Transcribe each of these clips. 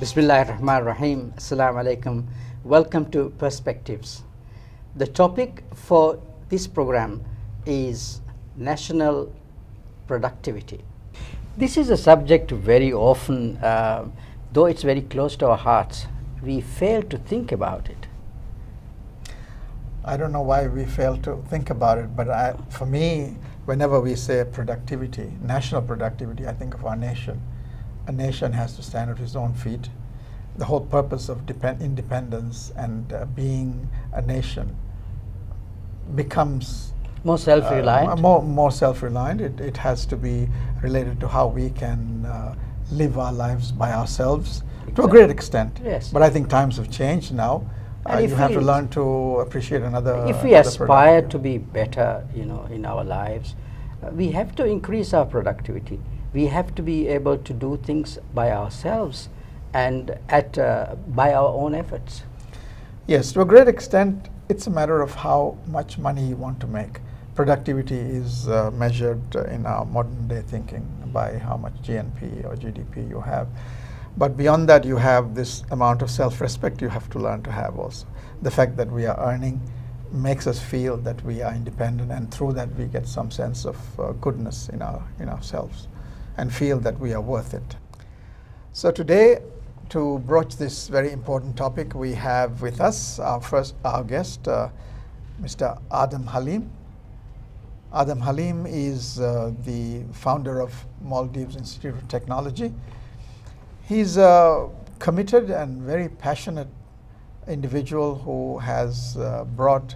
Bismillahirrahmanirrahim. Assalamu alaikum. Welcome to Perspectives. The topic for this program is national productivity. This is a subject very often, though it's very close to our hearts, we fail to think about it. I don't know why we fail to think about it, but for me, whenever we say productivity, national productivity, I think of our nation. A nation has to stand on its own feet. The whole purpose of independence and being a nation becomes More self-reliant. more self-reliant. It has to be related to how we can live our lives by ourselves to a great extent. Yes. But I think times have changed now. And You have to learn to appreciate another. If we another aspire productivity. to be better, in our lives, we have to increase our productivity. We have to be able to do things by ourselves and by our own efforts. Yes, to a great extent, it's a matter of how much money you want to make. Productivity is measured in our modern day thinking by how much GNP or GDP you have. But beyond that, you have this amount of self-respect you have to learn to have also. The fact that we are earning makes us feel that we are independent, and through that we get some sense of goodness in ourselves and feel that we are worth it. So today, to broach this very important topic, we have with us our guest, Mr. Adam Halim. Adam Halim is the founder of Maldives Institute of Technology. He's a committed and very passionate individual who has brought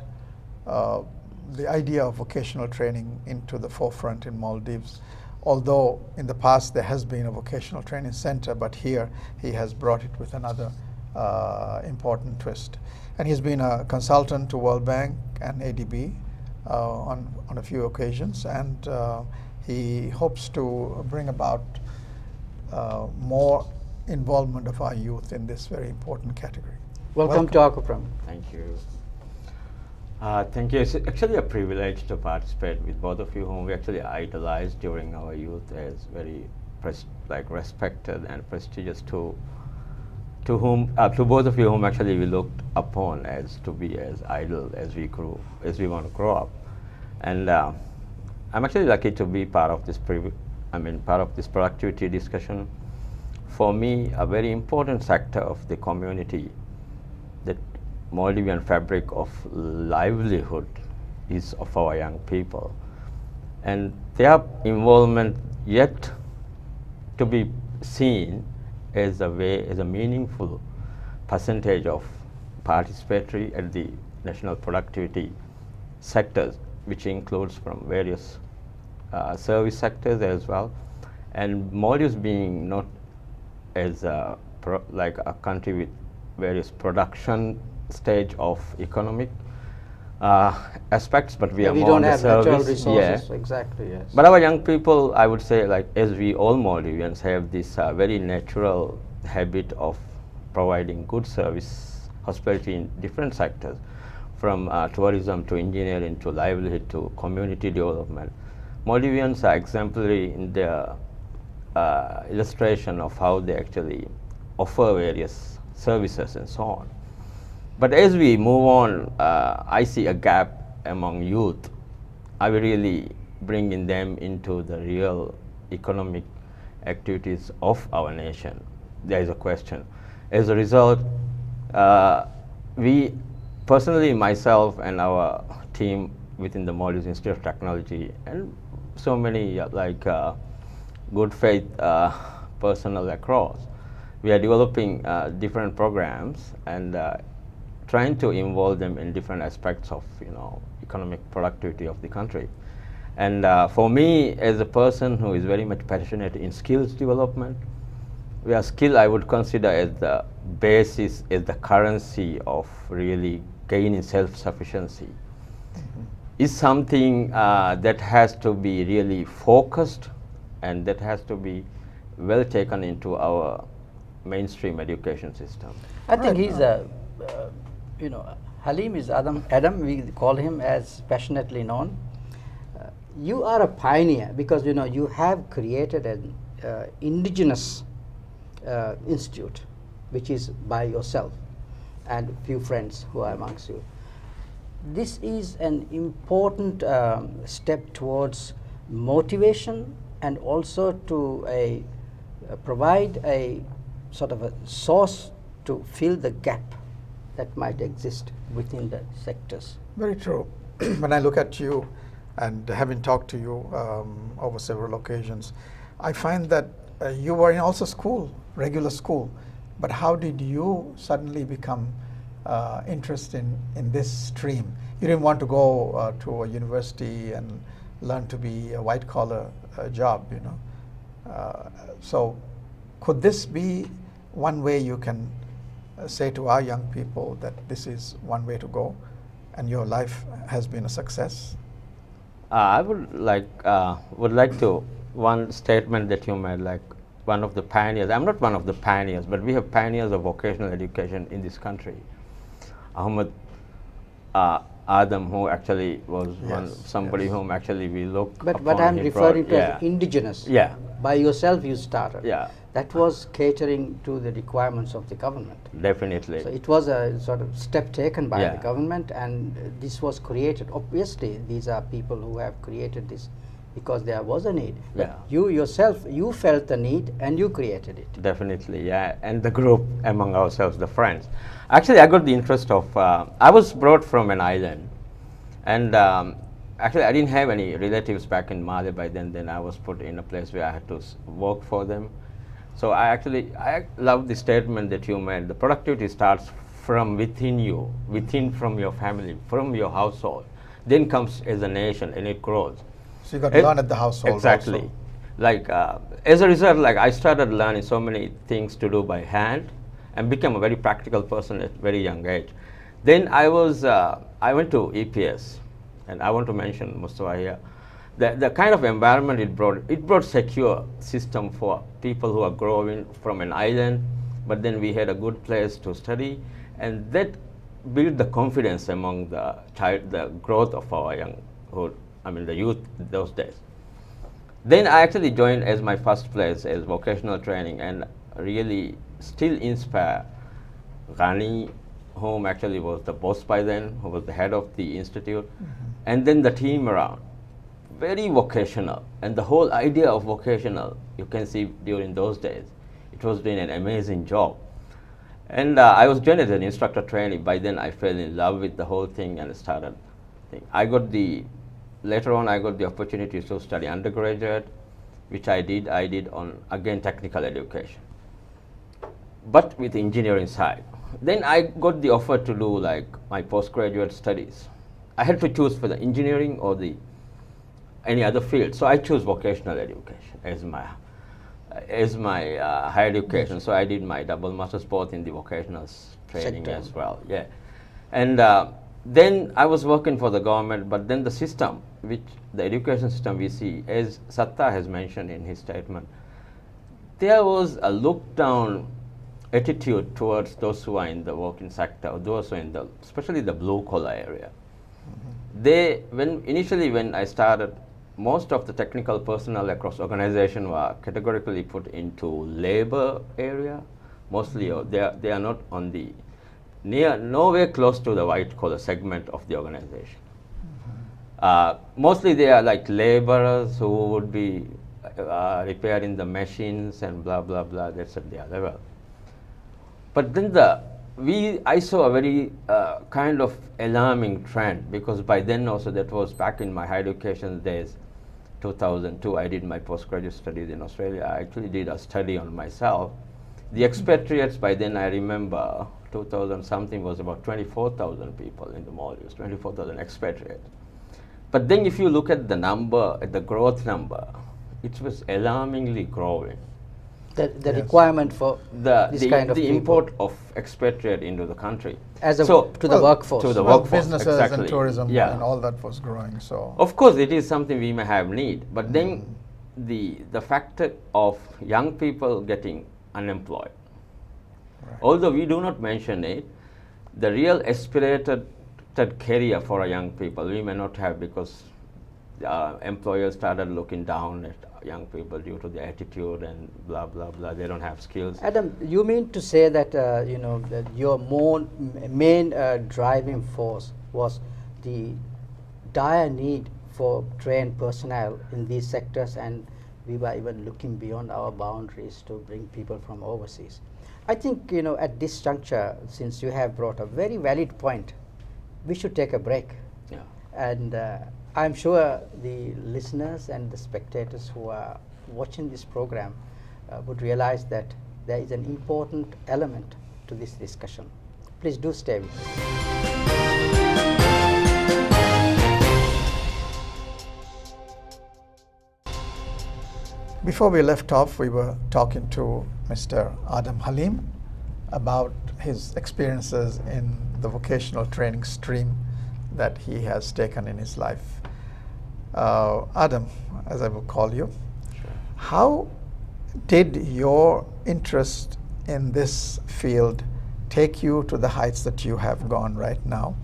the idea of vocational training into the forefront in Maldives. Although in the past there has been a vocational training center, but here he has brought it with another important twist. And he's been a consultant to World Bank and ADB on a few occasions, and he hopes to bring about more involvement of our youth in this very important category. Welcome to our program. Thank you. Thank you. It's actually a privilege to participate with both of you, whom we actually idolized during our youth as very respected and prestigious to both of you, whom actually we looked upon as to be as idol as we want to grow up. And I'm actually lucky to be part of this productivity discussion. For me, a very important sector of the community, the Maldivian fabric of livelihood, is of our young people, and their involvement yet to be seen as a meaningful percentage of participatory at the national productivity sectors, which includes from various service sectors as well. And Maldives being not as like a country with various production stage of economic aspects, but we are more don't on the have natural service. resources. Exactly, yes. But our young people, I would say, as we all Maldivians, have this very natural habit of providing good service, hospitality in different sectors, from tourism to engineering to livelihood to community development. Maldivians are exemplary in their illustration of how they actually offer various services and so on. But as we move on, I see a gap among youth. I will really bringing them into the real economic activities of our nation. There is a question. As a result, we personally, myself and our team within the Maldives Institute of Technology, and so many good faith personnel across, we are developing different programs and trying to involve them in different aspects of economic productivity of the country. And for me, as a person who is very much passionate in skills development, where skill I would consider as the basis, as the currency of really gaining self-sufficiency, is something that has to be really focused, and that has to be well taken into our mainstream education system. I think he's Halim is Adam, we call him as passionately known. You are a pioneer because you have created an indigenous institute which is by yourself and few friends who are amongst you. This is an important step towards motivation and also to provide a sort of a source to fill the gap that might exist within the sectors. Very true. When I look at you and having talked to you over several occasions, I find that you were in also school, regular school, but how did you suddenly become interested in this stream? You didn't want to go to a university and learn to be a white collar job, you know. So could this be one way you can say to our young people that this is one way to go and your life has been a success? I would like to, one statement that you made, like one of the pioneers. I'm not one of the pioneers, but we have pioneers of vocational education in this country. Ahmad Adam, who actually was somebody whom actually we look But upon, I'm he referring brought- to yeah. as indigenous. Yeah. By yourself you started. Yeah. That was catering to the requirements of the government. Definitely. So it was a sort of step taken by Yeah. the government, and this was created. Obviously, these are people who have created this because there was a need. But Yeah. you yourself, you felt the need and you created it. Definitely, yeah. And the group among ourselves, the friends. Actually, I got the interest of, I was brought from an island. And actually, I didn't have any relatives back in Mali by then. Then I was put in a place where I had to work for them. So I love the statement that you made. The productivity starts from within you, from your family, from your household. Then comes as a nation and it grows. So you got to learn at the household Exactly. also. Like as a result, like I started learning so many things to do by hand and became a very practical person at very young age. Then I went to EPS, and I want to mention Mustafa here. The kind of environment it brought secure system for people who are growing from an island, but then we had a good place to study, and that built the confidence among the growth of our younghood, the youth those days. Then I actually joined as my first place as vocational training, and really still inspire Ghani, whom actually was the boss by then, who was the head of the institute, and then the team around. Very vocational, and the whole idea of vocational, you can see during those days, it was doing an amazing job. And I was joined as an instructor trainee. By then I fell in love with the whole thing and started. Later on I got the opportunity to study undergraduate, which I did on, again, technical education, but with engineering side. Then I got the offer to do like my postgraduate studies. I had to choose for the engineering or any other field. So I chose vocational education as my higher education. So I did my double masters both in the vocational training Sector. as well. Yeah, and then I was working for the government, but then the system, the education system we see, as Satta has mentioned in his statement, there was a look down attitude towards those who are in the working sector, or those who are in especially the blue collar area. Initially when I started, most of the technical personnel across organization were categorically put into labor area, mostly, or they are not on the nowhere close to the white collar segment of the organization. Mostly they are like laborers who would be repairing the machines and blah blah blah. That's at the other level. But then I saw a very kind of alarming trend, because by then also, that was back in my higher education days, 2002, I did my postgraduate studies in Australia. I actually did a study on myself. The expatriates by then, I remember 2000 something, was about 24,000 people in the Maldives, 24,000 expatriates. But then if you look at the number, at the growth number, it was alarmingly growing. The Yes. requirement for this kind of the people import of expatriate into the country. as a, So- to the workforce. To the Well, workforce, businesses exactly. and tourism Yeah. and all that was growing. So Of course, it is something we may have need, but then the factor of young people getting unemployed, although we do not mention it, the real aspirated career for our young people we may not have, because employers started looking down at young people due to their attitude and blah blah blah. They don't have skills. Adam, you mean to say that that your main driving force was the dire need for trained personnel in these sectors, and we were even looking beyond our boundaries to bring people from overseas. I think at this juncture, since you have brought a very valid point, we should take a break. Yeah. And I'm sure the listeners and the spectators who are watching this program would realize that there is an important element to this discussion. Please do stay with us. Before we left off, we were talking to Mr. Adam Halim about his experiences in the vocational training stream that he has taken in his life. Adam, as I will call you, Sure. how did your interest in this field take you to the heights that you have gone right now?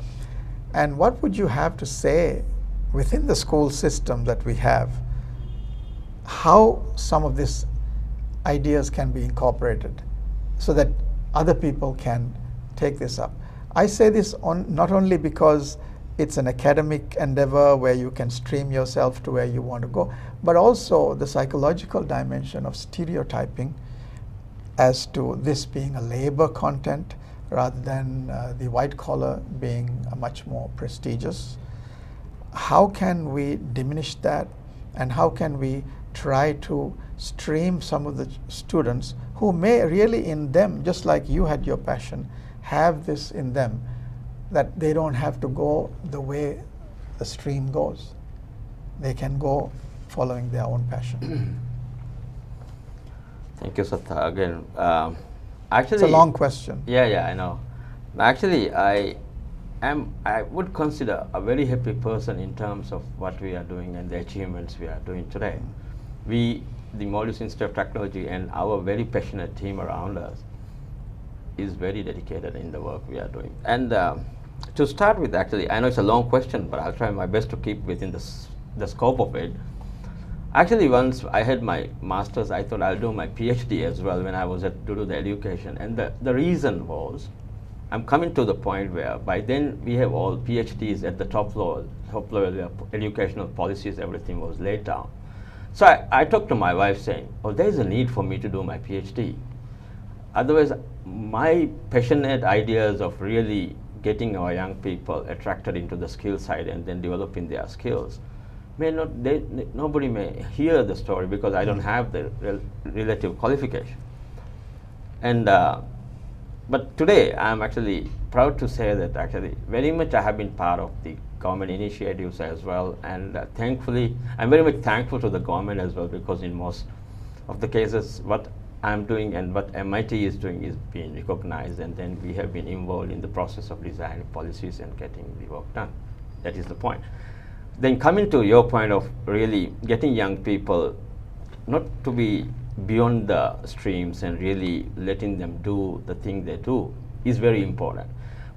And what would you have to say within the school system that we have, how some of these ideas can be incorporated so that other people can take this up? I say this not only because it's an academic endeavor where you can stream yourself to where you want to go, but also the psychological dimension of stereotyping as to this being a labor content rather than the white collar being much more prestigious. How can we diminish that, and how can we try to stream some of the students who may really in them, just like you had your passion, have this in them, that they don't have to go the way the stream goes. They can go following their own passion. Thank you, Satha. Again, actually, It's a long question. Yeah, I know. Actually, I would consider a very happy person in terms of what we are doing and the achievements we are doing today. We, the Maldives Institute of Technology, and our very passionate team around us is very dedicated in the work we are doing. And to start with, actually, I know it's a long question, but I'll try my best to keep within the scope of it. Actually, once I had my master's, I thought I'll do my PhD as well when I was to do the education. And the reason was, I'm coming to the point where by then we have all PhDs at the top level educational policies, everything was laid down. So I talked to my wife saying, oh, there's a need for me to do my PhD. Otherwise, my passionate ideas of really getting our young people attracted into the skill side and then developing their skills, nobody may hear the story because I don't have the relative qualification. And but today I'm actually proud to say that actually very much I have been part of the government initiatives as well, and thankfully I'm very much thankful to the government as well, because in most of the cases what I'm doing and what MIT is doing is being recognized, and then we have been involved in the process of designing policies and getting the work done. That is the point. Then coming to your point of really getting young people not to be beyond the streams and really letting them do the thing they do is very important.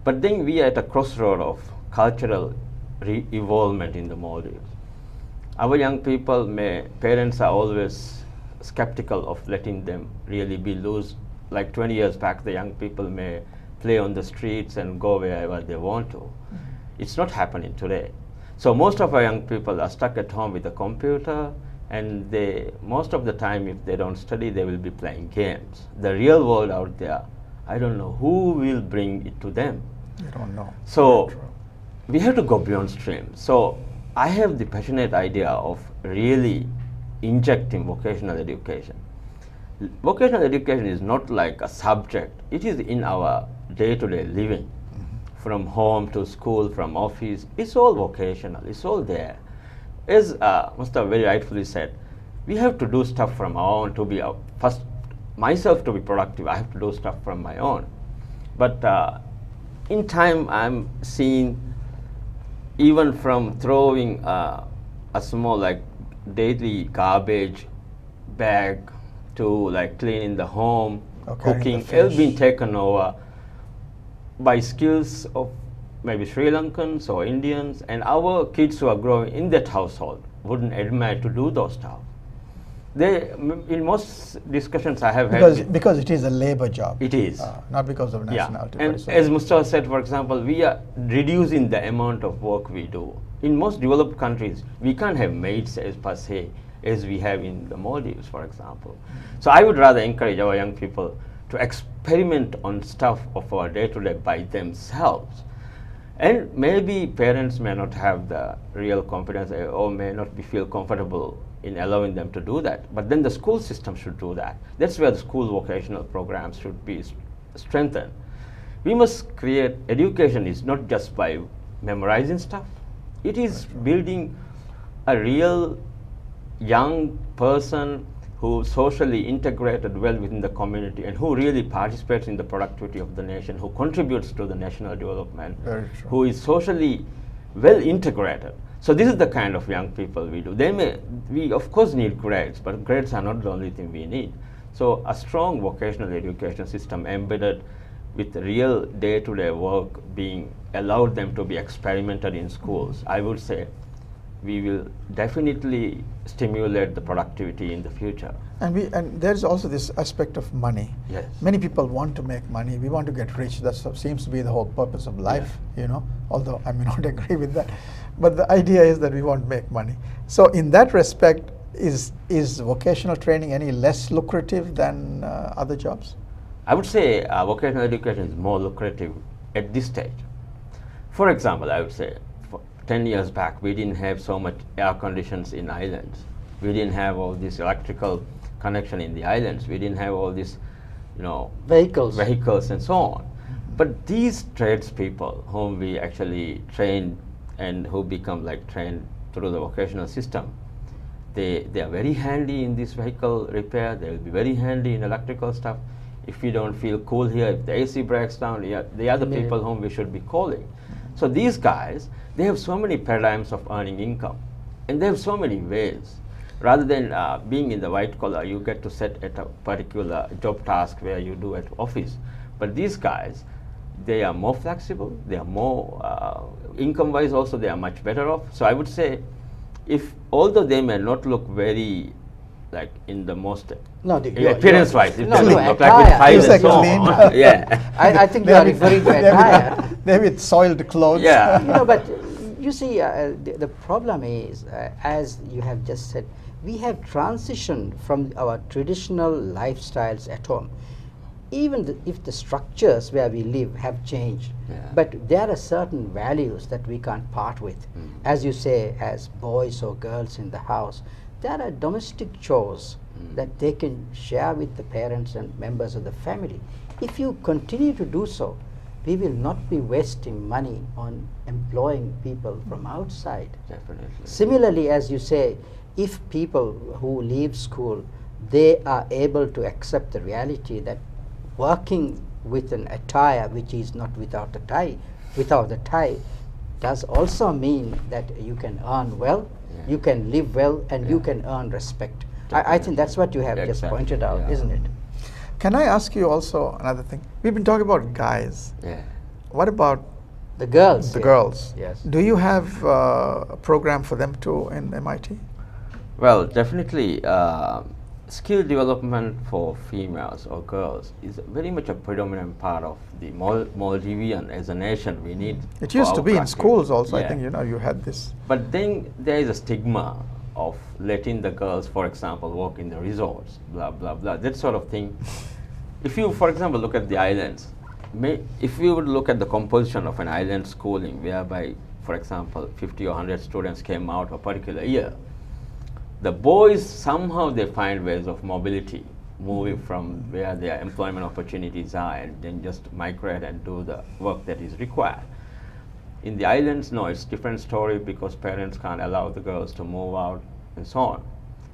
But then we are at a crossroad of cultural evolvement in the Maldives. Our young people, parents are always skeptical of letting them really be loose. Like 20 years back, the young people may play on the streets and go wherever they want to. It's not happening today. So most of our young people are stuck at home with a computer, and most of the time, if they don't study, they will be playing games. The real world out there, I don't know who will bring it to them. You don't know. So we have to go beyond stream. So I have the passionate idea of really injecting vocational education. Vocational education is not like a subject. It is in our day-to-day living. From home to school, from office, it's all vocational, it's all there. As Mustafa very rightfully said, we have to do stuff from our own to be, first, myself to be productive, I have to do stuff from my own. But in time, I'm seeing, even from throwing a small like daily garbage bag to like cleaning the home, cooking, it's been taken over by skills of maybe Sri Lankans or Indians, and our kids who are growing in that household wouldn't admire to do those stuff. In most discussions I have had, because it is a labor job. it is. Not because of nationality. And as Mustafa said, for example, we are reducing the amount of work we do. In most developed countries, we can't have maids as per se as we have in the Maldives, for example. So I would rather encourage our young people to experiment on stuff of our day-to-day by themselves. And maybe parents may not have the real confidence or may not feel comfortable in allowing them to do that. But then the school system should do that. That's where the school vocational programs should be strengthened. We must create education is not just by memorizing stuff. It is building a real young person who socially integrated well within the community and who really participates in the productivity of the nation, who contributes to the national development, who is socially well integrated. So this is the kind of young people we do. We of course need grades, but grades are not the only thing we need. So a strong vocational education system embedded with real day-to-day work being allowed them to be experimented in schools, I would say we will definitely stimulate the productivity in the future. And there's also this aspect of money. Yes. Many people want to make money. We want to get rich. That seems to be the whole purpose of life, you know, although I may not agree with that. But the idea is that we want to make money. So in that respect, is vocational training any less lucrative than other jobs? I would say vocational education is more lucrative at this stage. For example, I would say 10 years back, we didn't have so much air conditions in islands. We didn't have all this electrical connection in the islands. We didn't have all this, vehicles and so on. But these tradespeople whom we actually train and who become trained through the vocational system, they are very handy in this vehicle repair. They will be very handy in electrical stuff. If we don't feel cool here, if the AC breaks down, they are the people whom we should be calling. So these guys, they have so many paradigms of earning income, and they have so many ways. Rather than being in the white collar, you get to set at a particular job task where you do at office. But these guys, they are more flexible, they are more, income-wise also they are much better off. So I would say, although they may not look very in the most appearance-wise, they look like with ties and so on. Yeah. I think you are referring to attire. Maybe it's soiled clothes. Yeah. But you see, the problem is, as you have just said, we have transitioned from our traditional lifestyles at home. Even if the structures where we live have changed, but there are certain values that we can't part with. As you say, as boys or girls in the house, there are domestic chores that they can share with the parents and members of the family. If you continue to do so, we will not be wasting money on employing people from outside. Definitely. Similarly, as you say, if people who leave school, they are able to accept the reality that working with an attire which is not without the tie does also mean that you can earn well, you can live well, and you can earn respect. I think that's what you have just pointed out, isn't it? Can I ask you also another thing? We've been talking about guys. Yeah. What about the girls? The girls. Yes. Do you have a program for them too in MIT? Well, definitely. Skill development for females or girls is very much a predominant part of the Maldivian as a nation. We need. It used to be in schools also. I think you had this. But then there is a stigma of letting the girls, for example, work in the resorts, blah blah blah, that sort of thing. If you, for example, look at the islands, if you would look at the composition of an island schooling, whereby, for example, 50 or 100 students came out a particular year. The boys, somehow they find ways of mobility, moving from where their employment opportunities are and then just migrate and do the work that is required. In the islands, no, it's a different story because parents can't allow the girls to move out and so on.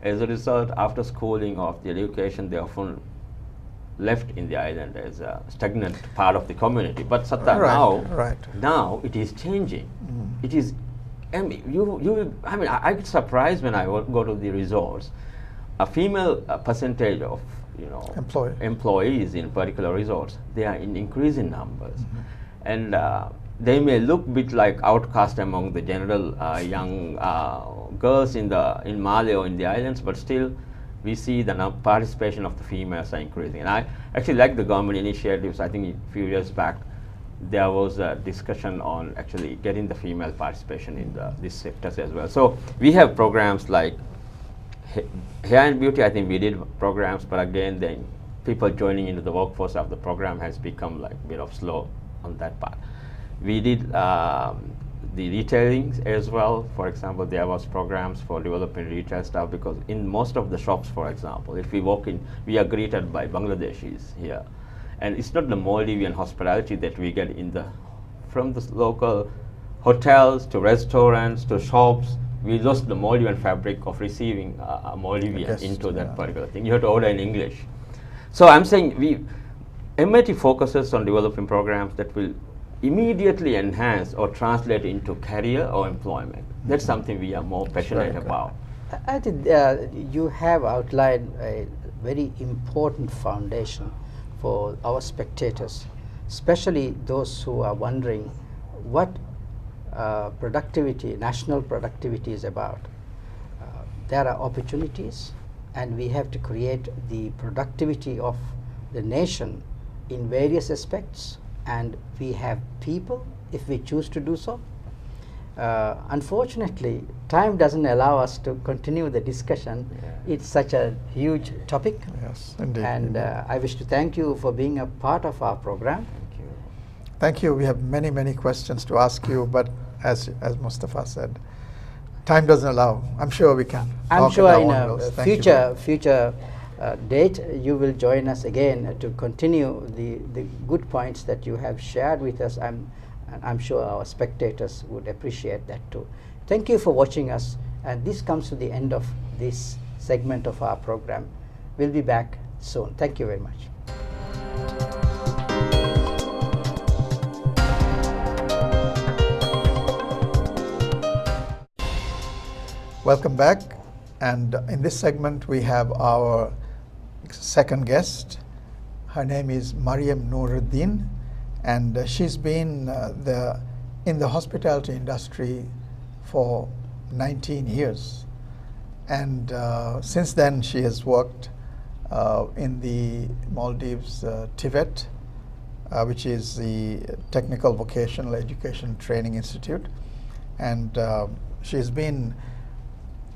As a result, after schooling of the education, they often left in the island as a stagnant part of the community. But now it is changing. It is. I get surprised when I go to the resorts. A female percentage of employees in particular resorts, they are in increasing numbers, and they may look bit like outcast among the general young girls in Mali or in the islands, but still we see the participation of the females are increasing. And I actually like the government initiatives. I think a few years back there was a discussion on actually getting the female participation in these sectors as well. So we have programs like hair and beauty. I think we did programs, but again, then people joining into the workforce of the program has become like a bit of slow on that part. We did the retailing as well. For example, there was programs for developing retail stuff, because in most of the shops, for example, if we walk in, we are greeted by Bangladeshis here. And it's not the Maldivian hospitality that we get from the local hotels to restaurants to shops. We lost the Maldivian fabric of receiving a Maldivian into that particular thing. You have to order in English. So I'm saying MIT focuses on developing programs that will immediately enhance or translate into career or employment. That's something we are more passionate about. I think you have outlined a very important foundation for our spectators, especially those who are wondering what productivity, national productivity is about. There are opportunities, and we have to create the productivity of the nation in various aspects, and we have people if we choose to do so. Unfortunately, time doesn't allow us to continue the discussion. Yeah. It's such a huge topic. Yes, indeed. And I wish to thank you for being a part of our program. Thank you. Thank you. We have many, many questions to ask you, but as Mustafa said, time doesn't allow. I'm sure we can. I'm sure in a future date you will join us again to continue the good points that you have shared with us. I'm sure our spectators would appreciate that too. Thank you for watching us, and this comes to the end of this segment of our program. We'll be back soon. Thank you very much. Welcome back, and in this segment we have our second guest. Her name is Mariam Nuruddin, and she's been in the hospitality industry for 19 years. And since then she has worked in the Maldives TVET, which is the Technical Vocational Education Training Institute. And she's been,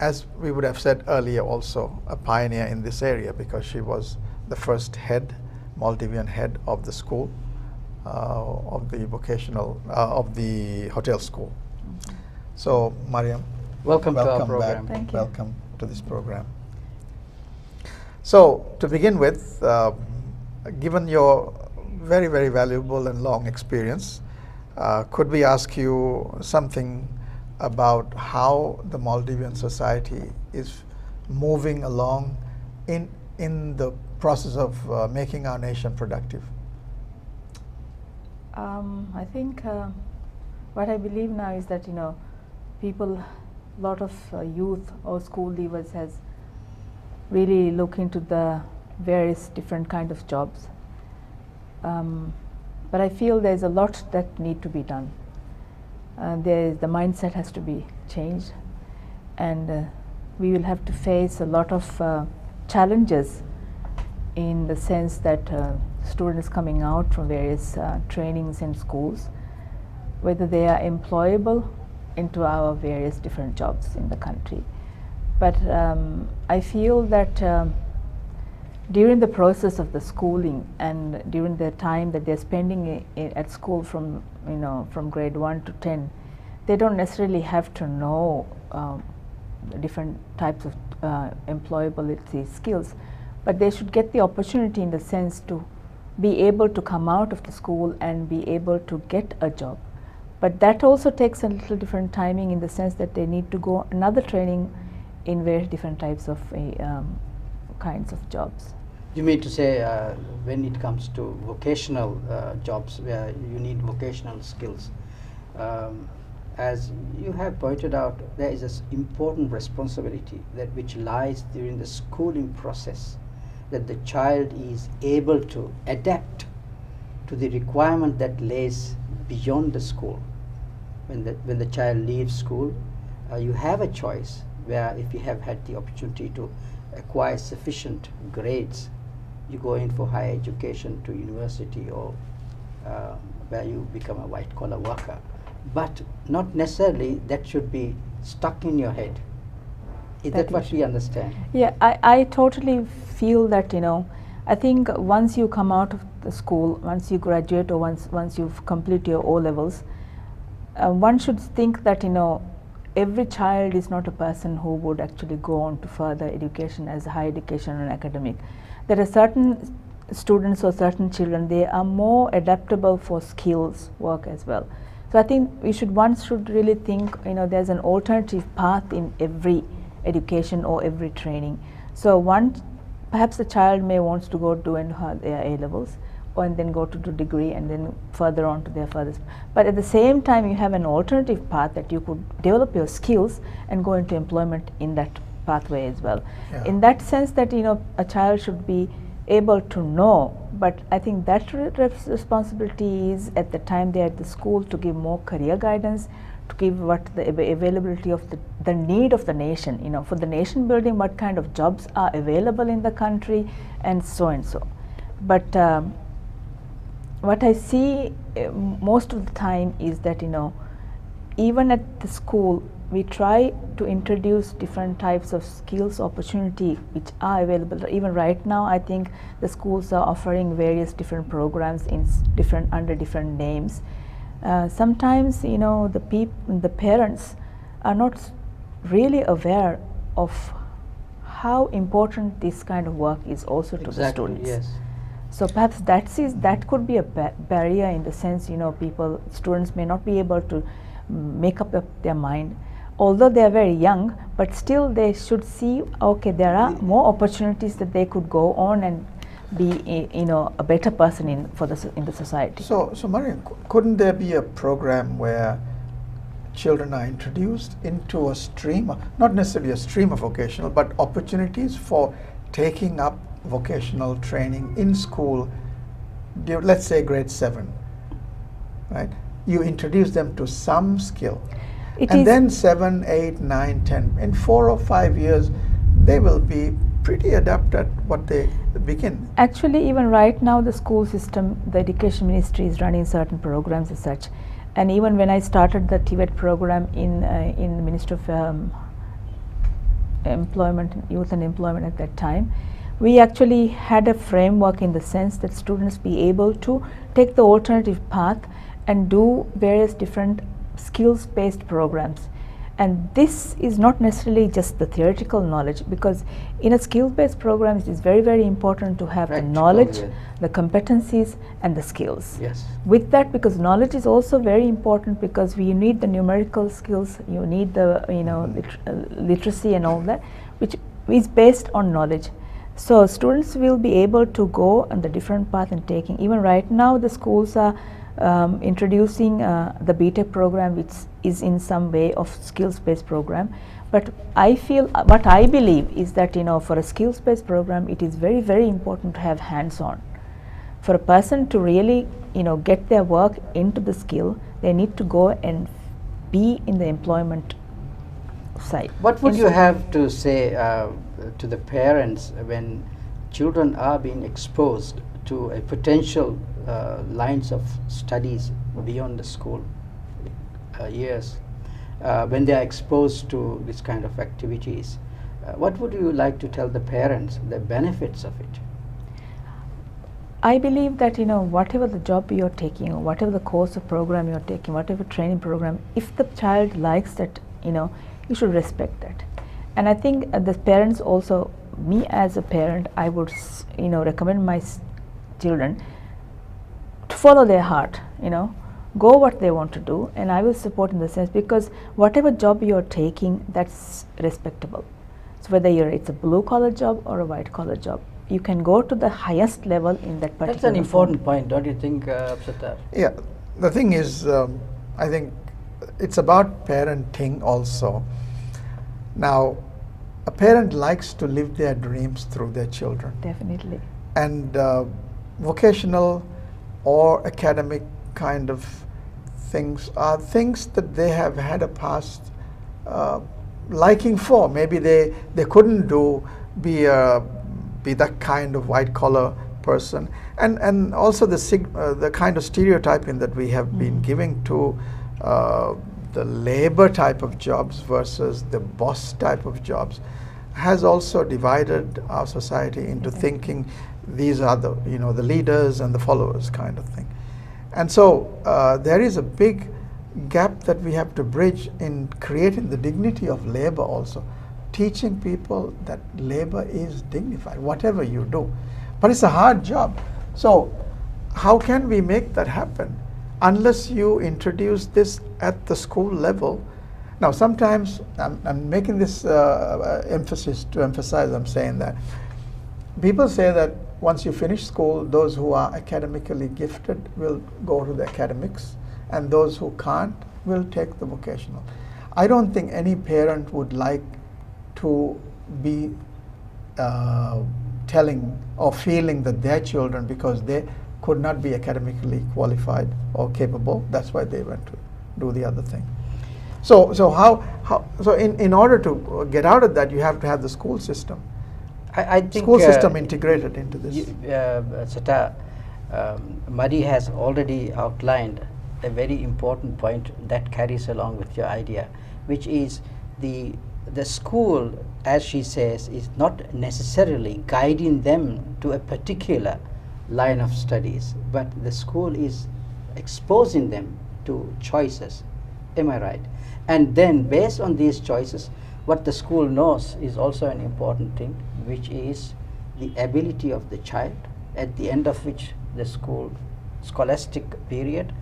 as we would have said earlier, also a pioneer in this area, because she was the first Maldivian head of the school, of the hotel school. Mm-hmm. So, Mariam, welcome to our program. Back. Thank you. Welcome to this program. So, to begin with, given your very, very valuable and long experience, could we ask you something about how the Maldivian society is moving along in the process of making our nation productive? I think what I believe now is that, people, a lot of youth or school leavers has really looked into the various different kind of jobs. But I feel there's a lot that need to be done. The mindset has to be changed, and we will have to face a lot of challenges, in the sense that students coming out from various trainings in schools, whether they are employable into our various different jobs in the country. But I feel that during the process of the schooling and during the time that they're spending at school from grade 1 to 10, they don't necessarily have to know different types of employability skills, but they should get the opportunity, in the sense to be able to come out of the school and be able to get a job. But that also takes a little different timing, in the sense that they need to go another training in various different types of kinds of jobs. You mean to say when it comes to vocational jobs where you need vocational skills, as you have pointed out, there is an important responsibility that which lies during the schooling process, that the child is able to adapt to the requirement that lays beyond the school. When the child leaves school, you have a choice where if you have had the opportunity to acquire sufficient grades, you go in for higher education to university, or where you become a white collar worker. But not necessarily that should be stuck in your head. Is that what we understand? Yeah, I totally feel that, I think once you come out of the school, once you graduate, or once you've completed your O levels, one should think that, every child is not a person who would actually go on to further education as higher education and academic. There are certain students or certain children, they are more adaptable for skills work as well. So I think one should really think, there's an alternative path in every education or every training. So perhaps the child may wants to go do their A levels, and then go to do degree, and then further on to their furthest. But at the same time, you have an alternative path that you could develop your skills and go into employment in that pathway as well. Yeah. In that sense, that a child should be able to know, but I think that responsibility is at the time they are at the school to give more career guidance, to give what the availability of the need of the nation, for the nation building, what kind of jobs are available in the country, and so and so. But what I see most of the time is that, even at the school, we try to introduce different types of skills opportunity which are available. Even right now, I think the schools are offering various different programs under different names. Sometimes, the parents are not really aware of how important this kind of work is also to the students. Yes. So perhaps that could be a barrier, in the sense, students may not be able to make up their mind, although they are very young, but still they should see, okay, there are more opportunities that they could go on and be a better person in the society. So Mariam, couldn't there be a program where children are introduced into a stream, not necessarily a stream of vocational, but opportunities for taking up vocational training in school, let's say grade 7, right? You introduce them to some skill, and then 7, 8, 9, 10, in 4 or 5 years, they will be pretty adept at what they begin. Actually, even right now, the school system, the education ministry is running certain programs as such. And even when I started the TVET program in the Ministry of Youth and Employment at that time, we actually had a framework in the sense that students be able to take the alternative path and do various different skills-based programs. And this is not necessarily just the theoretical knowledge, because in a skills-based program, it is very, very important to have the knowledge, the competencies, and the skills. Yes. With that, because knowledge is also very important, because we need the numerical skills, you need the literacy and all that, which is based on knowledge. So students will be able to go on the different path and taking. Even right now, the schools are introducing the BTech program, which is in some way of skills-based program. But what I believe is that, for a skills-based program, it is very, very important to have hands-on. For a person to really, get their work into the skill, they need to go and be in the employment side. What would you have to say to the parents when children are being exposed to a potential lines of studies beyond the school years, when they are exposed to this kind of activities? What would you like to tell the parents, the benefits of it? I believe that, whatever the job you're taking, or whatever the course of program you're taking, whatever training program, if the child likes that, you should respect that. And I think the parents also, me as a parent, I would recommend my children to follow their heart, go what they want to do, and I will support in the sense, because whatever job you're taking, that's respectable. So whether it's a blue collar job or a white collar job, you can go to the highest level in that particular. That's an important point, don't you think, Sattar? Yeah, the thing is, I think it's about parenting also. Now, a parent likes to live their dreams through their children. Definitely. And vocational or academic kind of things are things that they have had a past liking for. Maybe they couldn't be that kind of white collar person, and also the kind of stereotyping that we have been giving to the labor type of jobs versus the boss type of jobs has also divided our society into thinking these are the the leaders and the followers kind of thing. And so there is a big gap that we have to bridge in creating the dignity of labor also, teaching people that labor is dignified, whatever you do. But it's a hard job. So how can we make that happen unless you introduce this at the school level? Now, sometimes I'm making this emphasis to emphasize, I'm saying that people say that once you finish school, those who are academically gifted will go to the academics, and those who can't will take the vocational. I don't think any parent would like to be telling or feeling that their children, because they could not be academically qualified or capable, that's why they went to do the other thing. So in order to get out of that, you have to have the school system. I think School system integrated into this. Sata, Mari has already outlined a very important point that carries along with your idea, which is the school, as she says, is not necessarily guiding them to a particular line of studies, but the school is exposing them to choices. Am I right? And then based on these choices, what the school knows is also an important thing, which is the ability of the child, at the end of which the scholastic period,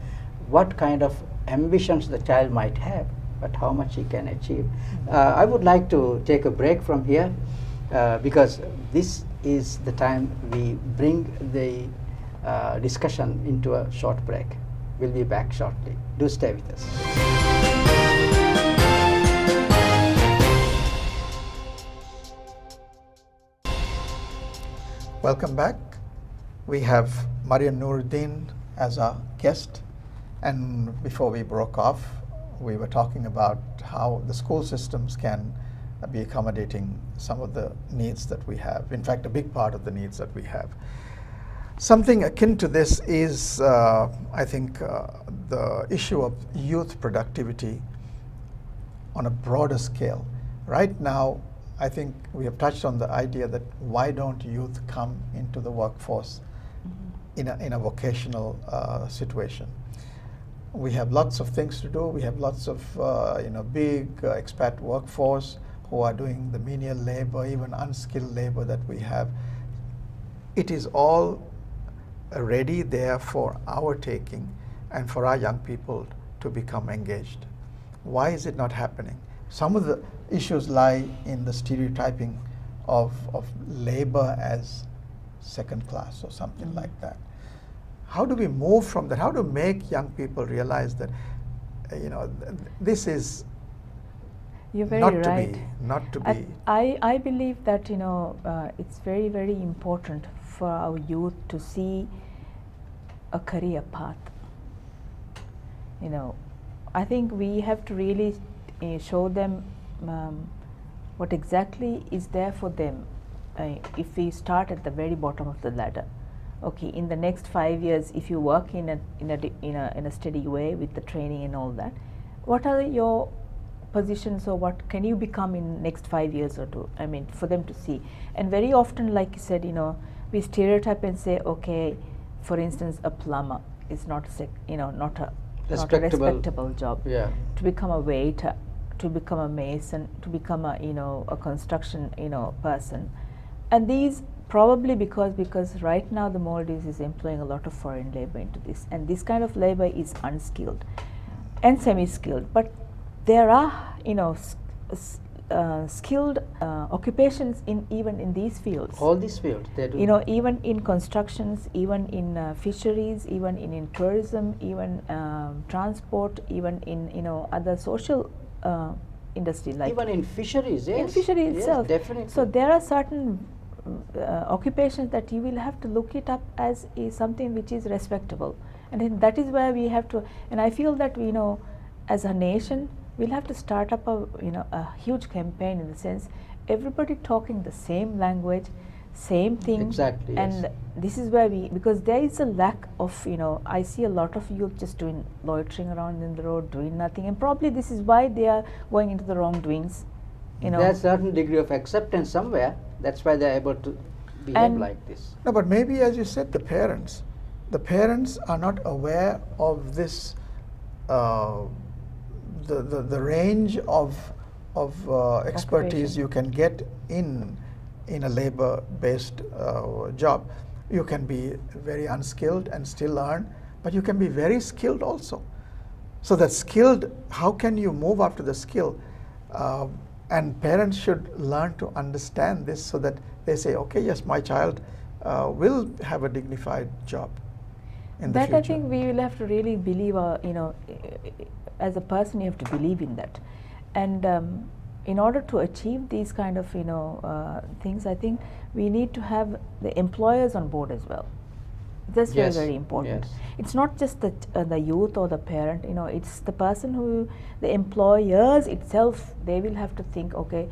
what kind of ambitions the child might have, but how much he can achieve. I would like to take a break from here because this is the time we bring the discussion into a short break. We'll be back shortly. Do stay with us. Welcome back. We have Mariam Nuruddin as our guest, and before we broke off, we were talking about how the school systems can be accommodating some of the needs that we have. In fact, a big part of the needs that we have. Something akin to this is, I think, the issue of youth productivity on a broader scale. Right now, I think we have touched on the idea that why don't youth come into the workforce in a vocational situation. We have lots of things to do. We have lots of big expat workforce who are doing the menial labor, even unskilled labor that we have. It is all ready there for our taking and for our young people to become engaged. Why is it not happening? Some of the issues lie in the stereotyping of labor as second class or something like that. How do we move from that? How to make young people realize that this is You're very right. Not to be. I believe that it's very, very important for our youth to see a career path. I think we have to really show them what exactly is there for them. If we start at the very bottom of the ladder, okay, in the next 5 years, if you work in a steady way with the training and all that, what are your positions, or what can you become in next 5 years or two? I mean, for them to see. And very often, like you said, we stereotype and say, okay, for instance, a plumber is not a respectable job. Yeah. To become a waiter, to become a mason, to become a construction person, and these probably because right now the Maldives is employing a lot of foreign labor into this, and this kind of labor is unskilled and semi-skilled, but there are skilled occupations even in these fields. All these fields, they do. Even in constructions, even in fisheries, even in tourism, even transport, even in other social industry, like even in fisheries, yes. in fishery itself. Yes, definitely. So there are certain occupations that you will have to look it up as is something which is respectable, And then that is where we have to, and I feel that, you know, as a nation, we'll have to start up a, you know, a huge campaign, in the sense everybody talking the same language, same thing. Exactly, yes. And this is where we, because there is a lack of, you know, I see a lot of youth just doing, loitering around in the road, doing nothing, and probably this is why they are going into the wrongdoings, you know. There's certain degree of acceptance somewhere. That's why they're able to behave And- like this. No, but maybe, as you said, the parents are not aware of this, the range of expertise Occupation. you can get in a labor-based job. You can be very unskilled and still earn, but you can be very skilled also. So that skilled, how can you move up to the skill? And parents should learn to understand this, so that they say, okay, yes, my child will have a dignified job in the That future. I think we will have to really believe, you know, as a person you have to believe in that. And in order to achieve these kind of, you know, things, I think we need to have the employers on board as well. That's Yes, very, very important. yes. It's not just the youth or the parent, you know, it's the person who, the employers itself, they will have to think, okay,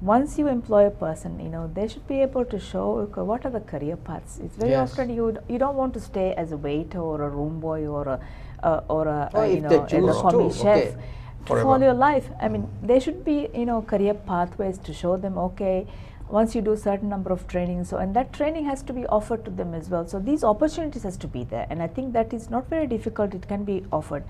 once you employ a person, you know, they should be able to show, okay, what are the career paths. It's very Yes. often you don't want to stay as a waiter or a room boy or a Or you if know, they as choose a commis to, chef okay. Forever. for your life. I mean, there should be, you know, career pathways to show them, okay, once you do certain number of training, so, and that training has to be offered to them as well. So these opportunities has to be there, and I think that is not very difficult. It can be offered,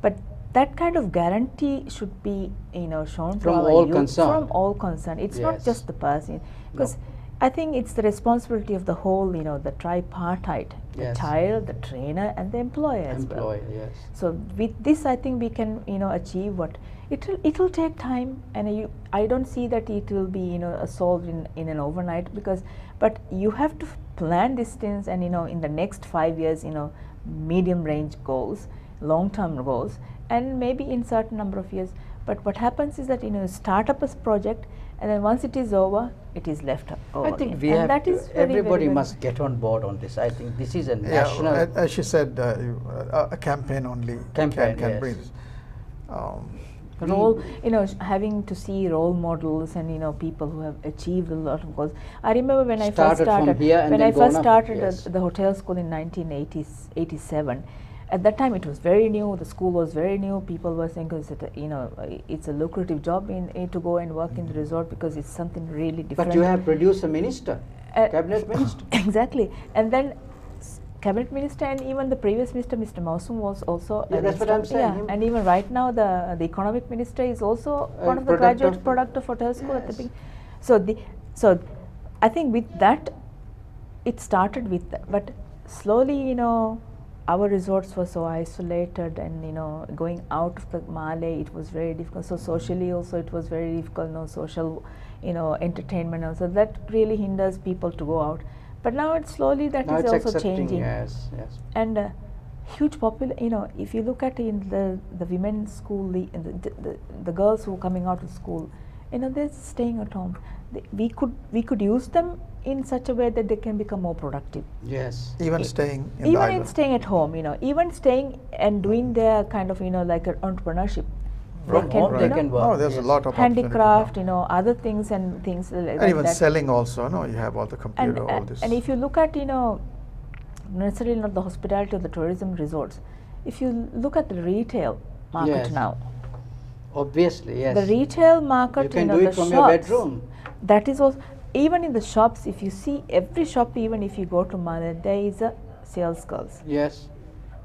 but that kind of guarantee should be, you know, shown From to our all youth, concerned. from all concerned. It's not Yes. just the person, because I think it's the responsibility of the whole, you know, the tripartite, the Yes. child, the trainer, and the employer as well. Employer, yes. So with this, I think we can, you know, achieve what it will take time, and I don't see that it will be, you know, solved in an overnight, because, but you have to plan these things, and, you know, in the next 5 years, you know, medium range goals, long term goals, and maybe in certain number of years. But what happens is that, you know, start up a project, and then once it is over, it is left over. I think we and have that to, is very, everybody very, must get on board on this. I think this is a Yeah, national as she said, a campaign only Campaign, can yes. bring this. role, you know, having to see role models and, you know, people who have achieved a lot of goals. I remember when I first Started from started, here and when then I first gone up, started yes. the hotel school in 1987. At that time, it was very new. The school was very new. People were saying, you know, it's a lucrative job to go and work in the resort, because it's something really different. But you have produced a minister, cabinet minister. Exactly, and then cabinet minister, and even the previous minister, Mr. Mausum, was also Yeah, an that's what I'm saying, Yeah, him. and even right now, the economic minister is also A one of the product graduate of- product of hotel school at the Yes. beginning. So I think with that, it started with that, but slowly, you know, our resorts were so isolated, and, you know, going out of the Malay, it was very difficult. So socially also it was very difficult, no social, you know, entertainment also. That really hinders people to go out. But now it's slowly that Now is it's also accepting, changing. yes, yes. And huge you know, if you look at in the women's school, the girls who are coming out of school, you know, they're staying at home. We could use them in such a way that they can become more productive. Yes. Even staying in the Even in island. staying at home, you know, even staying and doing their kind of, you know, like an entrepreneurship. From can, home you they know, can work. Oh, there's a yes. lot of opportunity handicraft, now. you know, other things and things like And even that. selling also, no, you have all the And, computer, all this. and if you look at, you know, necessarily not the hospitality or the tourism resorts, if you look at the retail market Yes. now, Obviously, yes. the retail market, You can know, do the it from shops, your bedroom. that is also, even in the shops, if you see every shop, even if you go to Malay, there is a sales girls. Yes.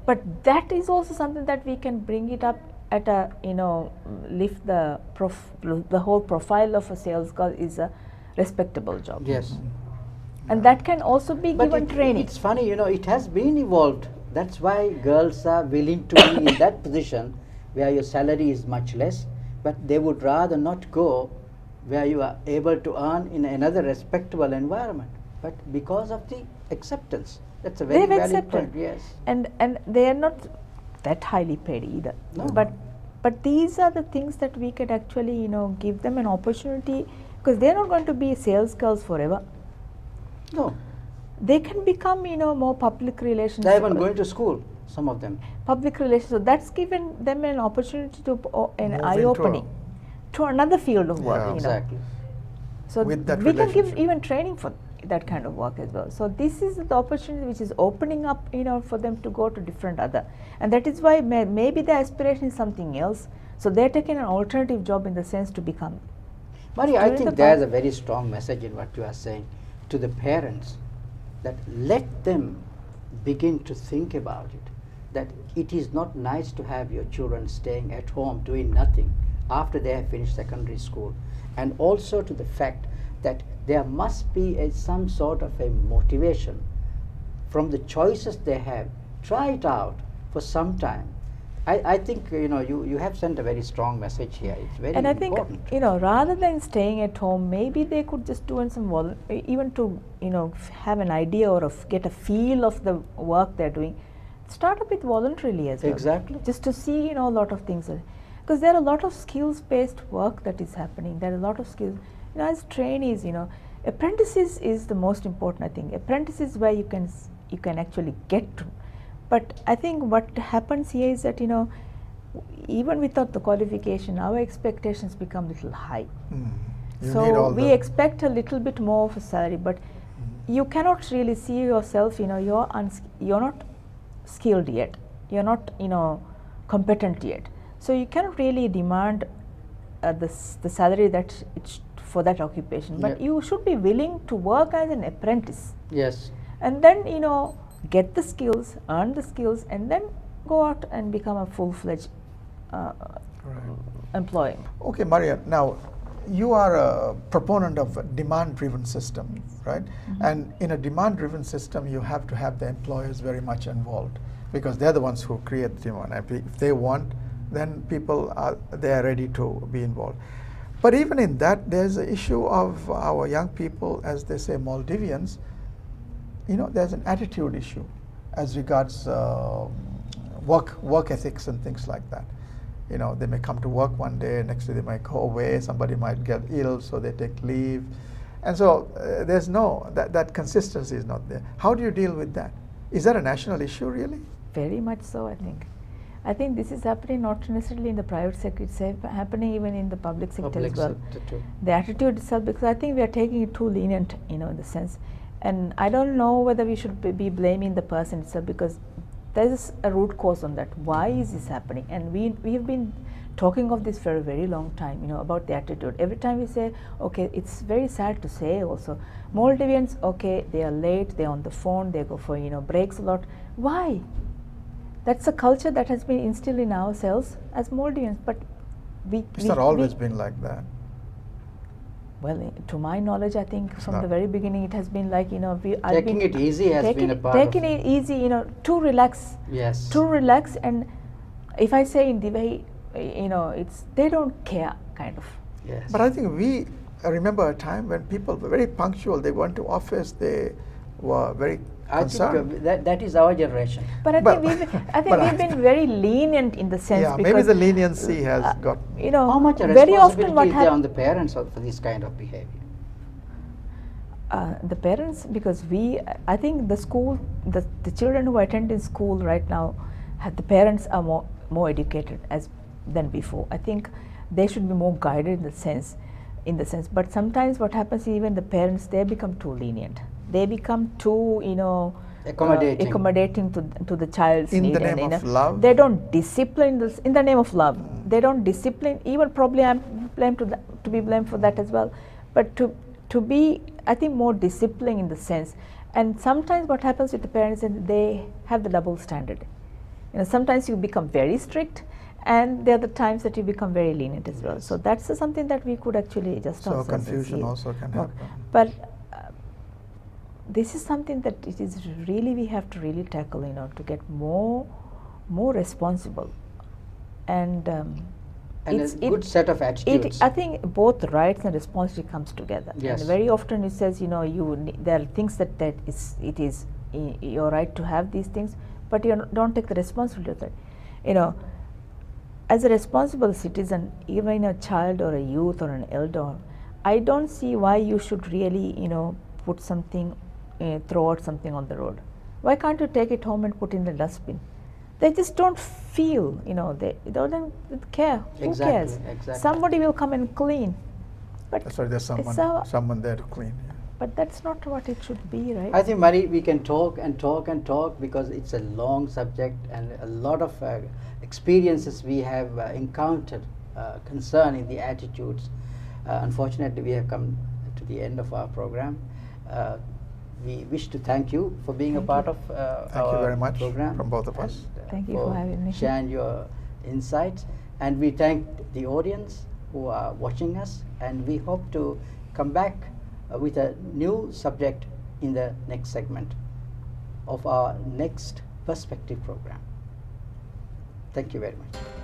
But that is also something that we can bring it up at a, you know, lift the whole profile of a sales girl is a respectable job. Yes. And that can also be But given training. it's funny, you know, it has been evolved. That's why girls are willing to be in that position where your salary is much less, but they would rather not go where you are able to earn in another respectable environment. But because of the acceptance, that's a very They've valid accepted. point. Yes. And they are not that highly paid either. No. But these are the things that we could actually, you know, give them an opportunity, because they're not going to be sales girls forever. No. they can become, more public relations. They're even going to school, some of them. Public relations. So that's given them an opportunity to an Move eye into opening to another field of work. Yeah. Exactly. So With that we can give relationship. even training for that kind of work as well. So this is the opportunity which is opening up, for them to go to different other, and that is why maybe the aspiration is something else. So they're taking an alternative job in the sense to become. Maria, I During think the there's past- a very strong message in what you are saying to the parents, that let them begin to think about it, that it is not nice to have your children staying at home doing nothing after they have finished secondary school, and also to the fact that there must be some sort of a motivation from the choices they have. Try it out for some time. I think you have sent a very strong message here. It's very And I think, important. rather than staying at home, maybe they could just do some even to, have an idea or get a feel of the work they're doing. Start a bit voluntarily as well. Exactly. Just to see, a lot of things. Because there are a lot of skills-based work that is happening. There are a lot of skills. As trainees, apprentices is the most important, I think. Apprentices where you can actually get to. But I think what happens here is that, even without the qualification, our expectations become a little high. You need So all we the- expect a little bit more of a salary, but you cannot really see yourself, you're not skilled yet. You're not, competent yet. So you cannot really demand the salary that for that occupation. But Yeah. you should be willing to work as an apprentice, Yes. and then get the skills, earn the skills, and then go out and become a full-fledged employee. Okay, Maria, now you are a proponent of a demand-driven system, right? And in a demand-driven system, you have to have the employers very much involved, because they're the ones who create the demand. If they want, then people are ready to be involved. But even in that, there's an issue of our young people, as they say, Maldivians. There's an attitude issue as regards work ethics and things like that. They may come to work one day, next day they might go away, somebody might get ill, so they take leave. And so there's that consistency is not there. How do you deal with that? Is that a national issue really? Very much so, I think. I think this is happening not necessarily in the private sector, it's happening even in the public sector Public as well. sector too. The attitude itself, because I think we are taking it too lenient, in the sense. And I don't know whether we should be blaming the person itself, because there is a root cause on that. Why is this happening? And we have been talking of this for a very long time, about the attitude. Every time we say, okay, it's very sad to say also, Maldivians, okay, they are late, they're on the phone, they go for, breaks a lot. Why? That's a culture that has been instilled in ourselves as Maldivians, but It's not always been like that. Well, to my knowledge, I think from not. the very beginning it has been like, I've Taking been it easy has been a part taking of it easy, too relax, Yes. too relax. And if I say in the way, it's they don't care, kind of. Yes. But I think I remember a time when people were very punctual. They went to office. They were very I concerned. think that is our generation. But I But- think but we've been very lenient in the sense, Yeah, because maybe the leniency has got. How much a very often responsibility what is there on happens, the parents for this kind of behavior? the parents, because I think the school, the children who attend in school right now, the parents are more educated than before. I think they should be more guided in the sense. But sometimes what happens, even the parents, they become too lenient. They become too, accommodating to the child's In need. the name and, of love? They don't discipline in the name of love. They don't discipline. Even probably I'm blamed to be blamed for that as well. But to be, I think, more disciplined in the sense. And sometimes what happens with the parents is they have the double standard. Sometimes you become very strict, and there are the times that you become very lenient as well. So that's something that we could actually adjust So ourselves and confusion see. also can happen. But this is something that it is really we have to really tackle, to get more responsible, and And it's- a good set of attitudes. I think both rights and responsibility comes together. Yes. And very often it says, there are things that it is your right to have these things, but you don't take the responsibility of that. As a responsible citizen, even a child or a youth or an elder, I don't see why you should really, put something throw out something on the road? Why can't you take it home and put in the dustbin? They just don't feel, they don't care. Who Exactly, cares? exactly. Somebody will come and clean. But That's why there's it's a- someone there to clean. Yeah. But that's not what it should be, right? I think, Mari, we can talk and talk and talk because it's a long subject and a lot of experiences we have encountered concerning the attitudes. Unfortunately, we have come to the end of our program. We wish to thank you for being a Thank part you. of Thank you our very much program. from both of us. and, Thank you for having me. sharing your insights. And we thank the audience who are watching us, and we hope to come back with a new subject in the next segment of our next Perspective program. Thank you very much.